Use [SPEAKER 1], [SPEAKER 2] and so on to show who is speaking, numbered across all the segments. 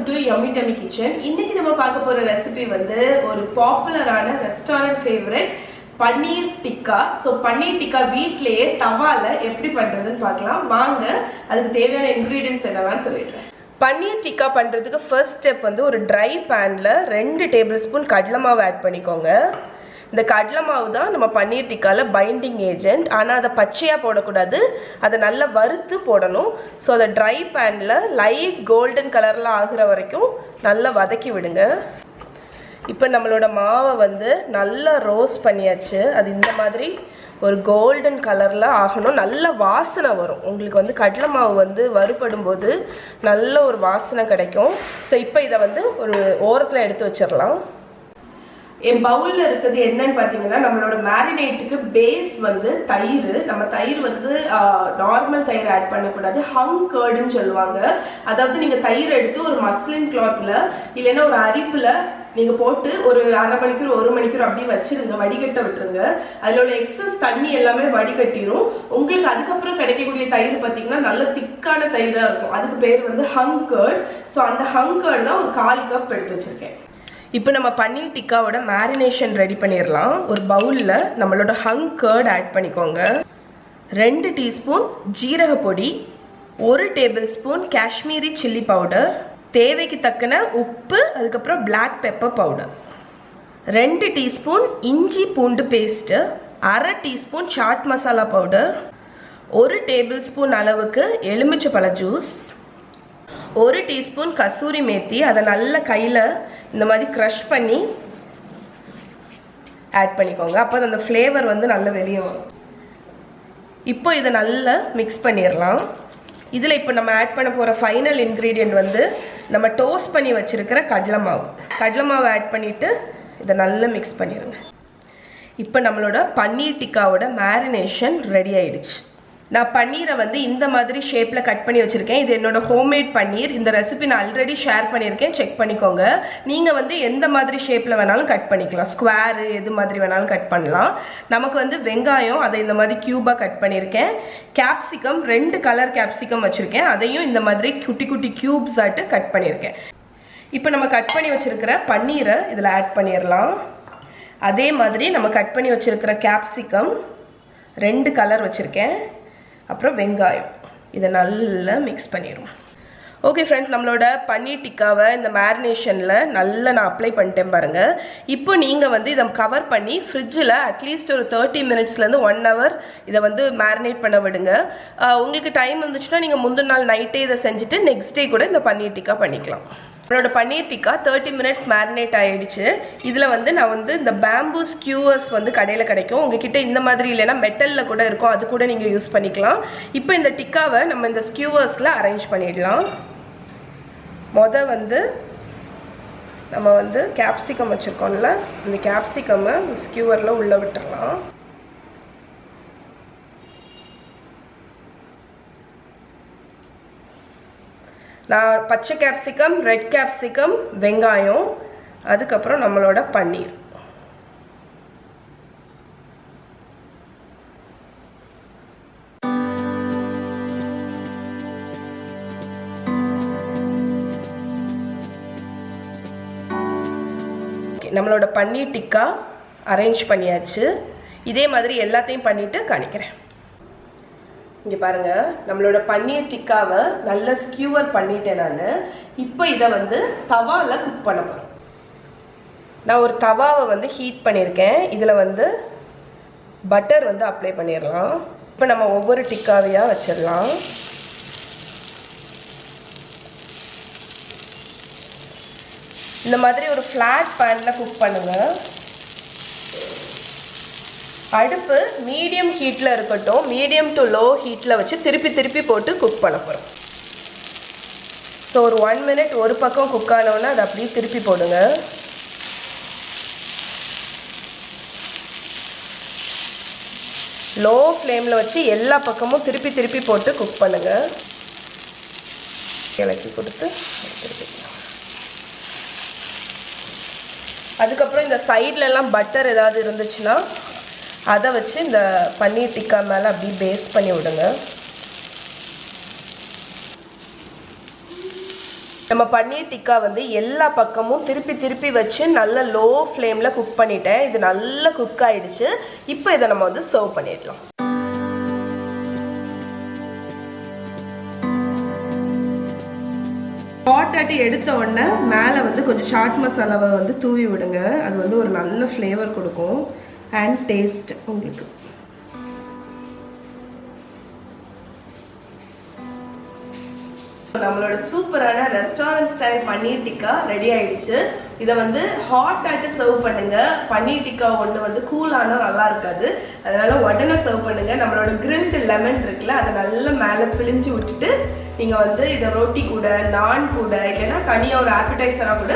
[SPEAKER 1] to Yummy Tummy Kitchen. இன்னைக்கு நம்ம பார்க்க போற ரெசிபி வந்து ஒரு பாப்புலரான restaurant favourite paneer tikka. So paneer tikka வீட்லயே தவால எப்படி பண்றதுன்னு பார்க்கலாம் வாங்க. அதுக்கு தேவையான இன்கிரீடியன்ட்ஸ் என்னெல்லாம் சொல்லிடுறேன். பன்னீர் டிக்கா பண்ணுறதுக்கு ஃபர்ஸ்ட் ஸ்டெப் வந்து ஒரு ட்ரை பேனில் 2 டேபிள் ஸ்பூன் கடலை மாவு ஆட் பண்ணிக்கோங்க. இந்த கடலை மாவு தான் நம்ம பன்னீர் டிக்காவில் பைண்டிங் ஏஜென்ட். ஆனால் அதை பச்சையாக போடக்கூடாது, அதை நல்லா வறுத்து போடணும். ஸோ அதை ட்ரை பேனில் லைட் கோல்டன் கலரில் ஆகிற வரைக்கும் நல்லா வதக்கி விடுங்க. இப்போ நம்மளோட மாவை வந்து நல்லா ரோஸ்ட் பண்ணியாச்சு. அது இந்த மாதிரி ஒரு கோல்டன் கலரில் ஆகணும். நல்ல வாசனை வரும். உங்களுக்கு வந்து கடலை மாவு வந்து வறுபடும் போது நல்ல ஒரு வாசனை கிடைக்கும். ஸோ இப்போ இதை வந்து ஒரு ஓரத்தில் எடுத்து வச்சிடலாம். என் பவுலில் இருக்கிறது என்னன்னு பார்த்தீங்கன்னா, நம்மளோட மேரினேட்டுக்கு பேஸ் வந்து தயிர். நம்ம தயிர் வந்து நார்மல் தயிர் ஆட் பண்ணக்கூடாது, ஹங் கர்டுன்னு சொல்லுவாங்க. அதாவது நீங்கள் தயிர் எடுத்து ஒரு மஸ்லின் கிளாத்தில் இல்லைன்னா ஒரு அரிப்பில் நீங்கள் போட்டு ஒரு அரை மணிக்கூர் 1 மணிக்கூர் அப்படியே வச்சிருங்க, வடிகட்ட விட்டுருங்க. அதில் உள்ள எக்ஸஸ் தண்ணி எல்லாமே வடிகட்டிடும். உங்களுக்கு அதுக்கப்புறம் கிடைக்கக்கூடிய தயிர் பார்த்தீங்கன்னா நல்ல திக்கான தயிராக இருக்கும். அதுக்கு பேர் வந்து ஹங் கர்ட். ஸோ அந்த ஹங் கர்ட் தான் ஒரு 1/4 கப் எடுத்து வச்சுருக்கேன். இப்போ நம்ம பன்னீர் டிக்காவோட மேரினேஷன் ரெடி பண்ணிடலாம். ஒரு பவுலில் நம்மளோட ஹங் கர்ட் ஆட் பண்ணிக்கோங்க. 2 டீஸ்பூன் ஜீரக பொடி, 1 table spoon Kashmiri chilli powder, தேவைக்கு தக்கன உப்பு, அதுக்கப்புறம் பிளாக் பெப்பர் பவுடர், 2 டீஸ்பூன் இஞ்சி பூண்டு paste, 1/2 teaspoon chaat masala powder, 1 table spoon அளவுக்கு எலுமிச்சைப்பழ ஜூஸ், 1 டீஸ்பூன் கசூரி மேத்தி. அதை நல்ல கையில் இந்த மாதிரி க்ரஷ் பண்ணி ஆட் பண்ணிக்கோங்க. அப்போ அந்த ஃப்ளேவர் வந்து நல்லா வெளியே வரும். இப்போ இதை நல்லா மிக்ஸ் பண்ணிடலாம். இதில் இப்போ நம்ம ஆட் பண்ண போகிற ஃபைனல் இன்க்ரீடியண்ட் வந்து நம்ம டோஸ்ட் பண்ணி வச்சுருக்கிற கடலை மாவு ஆட் பண்ணிவிட்டு இதை நல்லா மிக்ஸ் பண்ணிடுங்க. இப்போ நம்மளோட பன்னீர் டிக்காவோட மேரினேஷன் ரெடி ஆயிடுச்சு. நான் பன்னீரை வந்து இந்த மாதிரி ஷேப்பில் கட் பண்ணி வச்சுருக்கேன். இது என்னோட ஹோம்மேட் பன்னீர். இந்த ரெசிபி நான் ஆல்ரெடி ஷேர் பண்ணியிருக்கேன், செக் பண்ணிக்கோங்க. நீங்கள் வந்து எந்த மாதிரி ஷேப்பில் வேணாலும் கட் பண்ணிக்கலாம், ஸ்கொயரு எது மாதிரி வேணாலும் கட் பண்ணலாம். நமக்கு வந்து வெங்காயம், அதை இந்த மாதிரி க்யூபாக கட் பண்ணியிருக்கேன். கேப்சிகம் 2 கலர் கேப்சிகம் வச்சுருக்கேன், அதையும் இந்த மாதிரி குட்டி குட்டி க்யூப்ஸ் ஆட்டு கட் பண்ணியிருக்கேன். இப்போ நம்ம கட் பண்ணி வச்சுருக்கிற பன்னீரை இதில் ஆட் பண்ணிடலாம். அதே மாதிரி நம்ம கட் பண்ணி வச்சுருக்கிற கேப்சிகம் 2 கலர் வச்சுருக்கேன், அப்புறம் வெங்காயம், இதை நல்லா மிக்ஸ் பண்ணிடுவோம். ஓகே ஃப்ரெண்ட்ஸ், நம்மளோட பன்னீர் டிக்காவை இந்த மேரினேஷனில் நல்லா நான் அப்ளை பண்ணிட்டேன் பாருங்கள். இப்போ நீங்கள் வந்து இதை கவர் பண்ணி ஃப்ரிட்ஜில் அட்லீஸ்ட் ஒரு 30 மினிட்ஸ்லேருந்து 1 hour இதை வந்து மேரினேட் பண்ண விடுங்க. உங்களுக்கு டைம் இருந்துச்சுன்னா நீங்கள் முந்தின நாள் நைட்டே இதை செஞ்சுட்டு நெக்ஸ்ட் டே கூட இந்த பன்னீர் டிக்கா பண்ணிக்கலாம். நம்மளோட பன்னீர் டிக்கா 30 மினிட்ஸ் மேரினேட் ஆகிடுச்சு. இதில் வந்து நான் வந்து இந்த பேம்பூ ஸ்கியூவர்ஸ் வந்து கடையில் கிடைக்கும். உங்ககிட்ட இந்த மாதிரி இல்லைன்னா மெட்டலில் கூட இருக்கும், அது கூட நீங்கள் யூஸ் பண்ணிக்கலாம். இப்போ இந்த டிக்காவை நம்ம இந்த ஸ்கியூவர்ஸில் அரேஞ்ச் பண்ணிடலாம். வந்து நம்ம வந்து கேப்சிகம் வச்சுருக்கோம்ல, இந்த கேப்சிகம்மை இந்த ஸ்கியூவரில் உள்ளே விட்டுடலாம். நான் பச்சை கேப்சிகம், ரெட் கேப்சிகம், வெங்காயம், அதுக்கப்புறம் நம்மளோட பன்னீர். நம்மளோட பன்னீர் டிக்கா அரேஞ்ச் பண்ணியாச்சு. இதே மாதிரி எல்லாத்தையும் பண்ணிவிட்டு காணிக்கிறேன். இங்கே பாருங்கள், நம்மளோட பன்னீர் டிக்காவை நல்லா ஸ்கியூவர் பண்ணிட்டேன் நான். இப்போ இதை வந்து தவாவில் குக் பண்ண போகிறேன். நான் ஒரு தவாவை வந்து ஹீட் பண்ணியிருக்கேன். இதில் வந்து பட்டர் வந்து அப்ளை பண்ணிடலாம். இப்போ நம்ம ஒவ்வொரு டிக்காவையாக வச்சிடலாம். இந்த மாதிரி ஒரு ஃப்ளாட் பேனில் குக் பண்ணுங்கள். அடுப்பு மீடியம் ஹீட்டில் இருக்கட்டும். மீடியம் டு லோ ஹீட்டில் வச்சு திருப்பி போட்டு குக் பண்ண போகிறோம். ஸோ ஒரு 1 minute ஒரு பக்கம் குக் ஆனோன்னா அதை அப்படியே திருப்பி போடுங்க. லோ ஃப்ளேமில் வச்சு எல்லா பக்கமும் திருப்பி போட்டு குக் பண்ணுங்கள். இலக்கி கொடுத்து அதுக்கப்புறம் இந்த சைட்லலாம் பட்டர் ஏதாவது இருந்துச்சுன்னா அதை வச்சு இந்த பன்னீர் டிக்கா மேலே அப்படியே பேஸ்ட் பண்ணி விடுங்க. நம்ம பன்னீர் டிக்கா வந்து எல்லா பக்கமும் திருப்பி வச்சு நல்ல லோ ஃப்ளேமில் குக் பண்ணிட்டேன். இது நல்லா குக் ஆயிடுச்சு. இப்போ இதை நம்ம வந்து சர்வ் பண்ணிடலாம். ஹாட் ஆட்டி எடுத்த உடனே மேலே வந்து கொஞ்சம் சாட் மசாலாவை வந்து தூவி விடுங்க. அது வந்து ஒரு நல்ல ஃப்ளேவர் கொடுக்கும் அண்ட் டேஸ்ட் உங்களுக்கு. நம்மளோட சூப்பரான restaurant style paneer tikka ready ஆயிடுச்சு. இதை வந்து ஹாட் ஆட்டு சர்வ் பண்ணுங்க. பன்னீர் டிக்கா ஒன்று வந்து கூலானா நல்லா இருக்காது, அதனால உடனே சர்வ் பண்ணுங்க. நம்மளோட கிரில்டு லெமன் இருக்குல்ல, அதை நல்லா மேலே பிழிஞ்சு விட்டுட்டு நீங்கள் வந்து இதை ரொட்டி கூட நான் கூட இல்லைன்னா தனியாக ஒரு ஆப்பிடைசராக கூட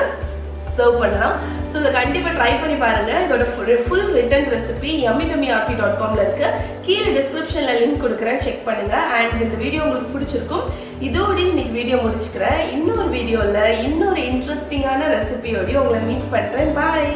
[SPEAKER 1] சர்வ் பண்ணலாம். ஸோ இதை கண்டிப்பாக ட்ரை பண்ணி பாருங்கள். இதோட ஃபுல் ரிட்டன் ரெசிபி yummy.com இருக்கு. கீழே டிஸ்கிரிப்ஷனில் லிங்க் கொடுக்குறேன், செக் பண்ணுங்கள். அண்ட் இந்த வீடியோ உங்களுக்கு பிடிச்சிருக்கும். இதோடு இன்னைக்கு வீடியோ முடிச்சுக்கிறேன். இன்னொரு வீடியோவில் இன்னொரு இன்ட்ரெஸ்டிங்கான ரெசிபியோடய உங்களை மீட் பண்ணுறேன். பாய்.